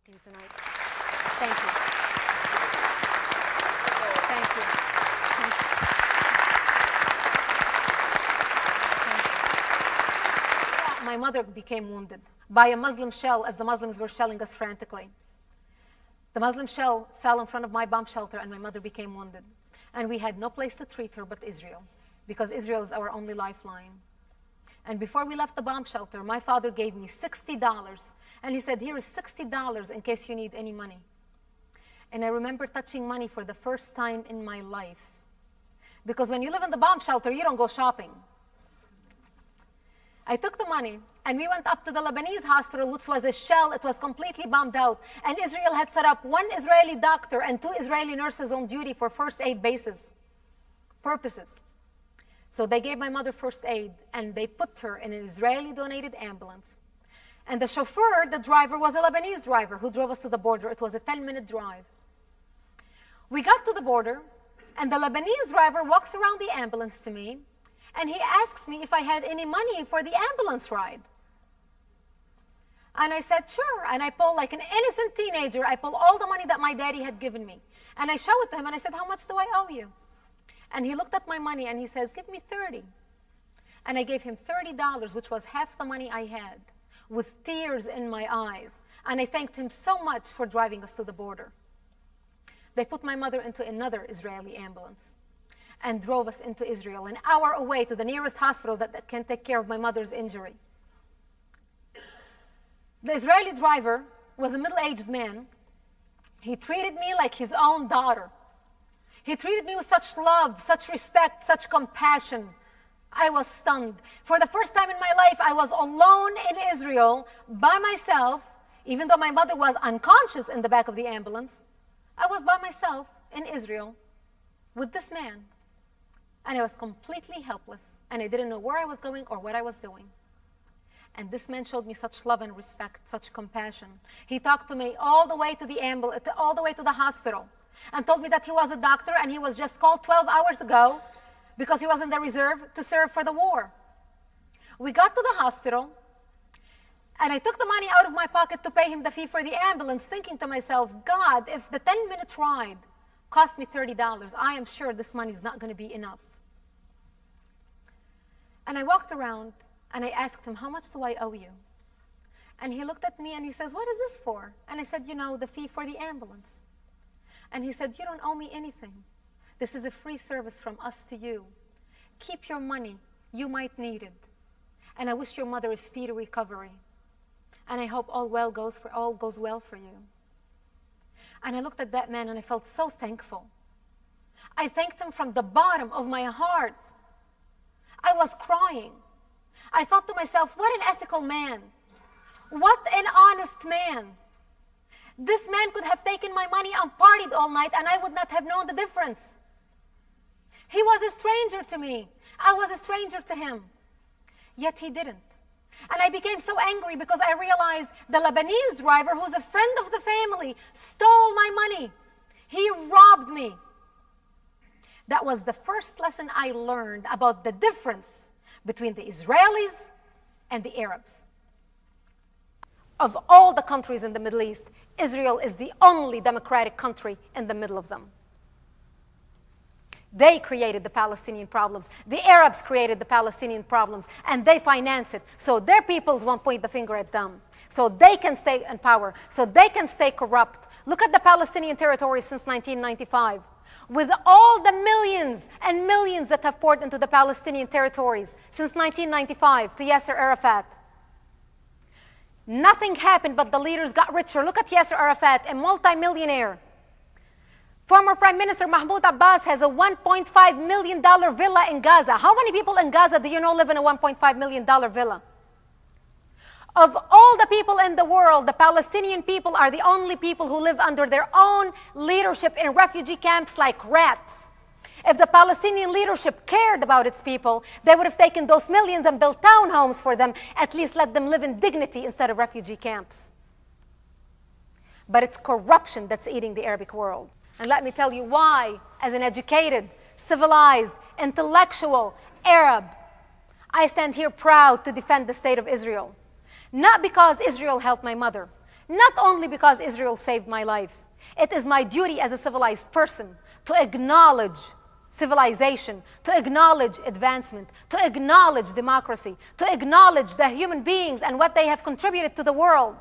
to you tonight. Thank you. Thank you. Thank you. My mother became wounded by a Muslim shell as the Muslims were shelling us frantically. The Muslim shell fell in front of my bomb shelter and my mother became wounded. And we had no place to treat her but Israel, because Israel is our only lifeline. And before we left the bomb shelter, my father gave me $60. And he said, here is $60 in case you need any money. And I remember touching money for the first time in my life. Because when you live in the bomb shelter, you don't go shopping. I took the money, and we went up to the Lebanese hospital, which was a shell. It was completely bombed out. And Israel had set up 1 Israeli doctor and 2 Israeli nurses on duty for first aid purposes. So they gave my mother first aid, and they put her in an Israeli-donated ambulance. And the chauffeur, the driver, was a Lebanese driver who drove us to the border. It was a 10-minute drive. We got to the border, and the Lebanese driver walks around the ambulance to me, and he asks me if I had any money for the ambulance ride. And I said, sure. And I pull, like an innocent teenager, I pull all the money that my daddy had given me. And I show it to him, and I said, how much do I owe you? And he looked at my money, and he says, give me 30. And I gave him $30, which was half the money I had, with tears in my eyes. And I thanked him so much for driving us to the border. They put my mother into another Israeli ambulance and drove us into Israel, an hour away to the nearest hospital that can take care of my mother's injury. The Israeli driver was a middle-aged man. He treated me like his own daughter. He treated me with such love, such respect, such compassion. I was stunned. For the first time in my life, I was alone in Israel by myself, even though my mother was unconscious in the back of the ambulance. I was by myself in Israel with this man. And I was completely helpless, and I didn't know where I was going or what I was doing. And this man showed me such love and respect, such compassion. He talked to me all the way to the ambulance, all the way to the hospital, and told me that he was a doctor and he was just called 12 hours ago because he was in the reserve to serve for the war. We got to the hospital, and I took the money out of my pocket to pay him the fee for the ambulance, thinking to myself, God, if the 10-minute ride cost me $30, I am sure this money is not going to be enough. And I walked around, and I asked him, how much do I owe you? And he looked at me, and he says, what is this for? And I said, you know, the fee for the ambulance. And he said, you don't owe me anything. This is a free service from us to you. Keep your money. You might need it. And I wish your mother a speedy recovery. And I hope all goes well for you. And I looked at that man, and I felt so thankful. I thanked him from the bottom of my heart. I was crying. I thought to myself, what an ethical man. What an honest man. This man could have taken my money and partied all night, and I would not have known the difference. He was a stranger to me. I was a stranger to him. Yet he didn't. And I became so angry because I realized the Lebanese driver, who's a friend of the family, stole my money. He robbed me. That was the first lesson I learned about the difference between the Israelis and the Arabs. Of all the countries in the Middle East, Israel is the only democratic country in the middle of them. They created the Palestinian problems. The Arabs created the Palestinian problems, and they finance it. So their peoples won't point the finger at them. So they can stay in power. So they can stay corrupt. Look at the Palestinian territories since 1995. With all the millions and millions that have poured into the Palestinian territories since 1995 to Yasser Arafat, nothing happened but the leaders got richer. Look at Yasser Arafat, a multimillionaire. Former Prime Minister Mahmoud Abbas has a $1.5 million villa in Gaza. How many people in Gaza do you know live in a $1.5 million villa? Of all the people in the world, the Palestinian people are the only people who live under their own leadership in refugee camps like rats. If the Palestinian leadership cared about its people, they would have taken those millions and built townhomes for them, at least let them live in dignity instead of refugee camps. But it's corruption that's eating the Arabic world. And let me tell you why, as an educated, civilized, intellectual Arab, I stand here proud to defend the state of Israel. Not because Israel helped my mother, Not only because Israel saved my life. It is my duty as a civilized person to acknowledge civilization, to acknowledge advancement, to acknowledge democracy, to acknowledge the human beings and what they have contributed to the world.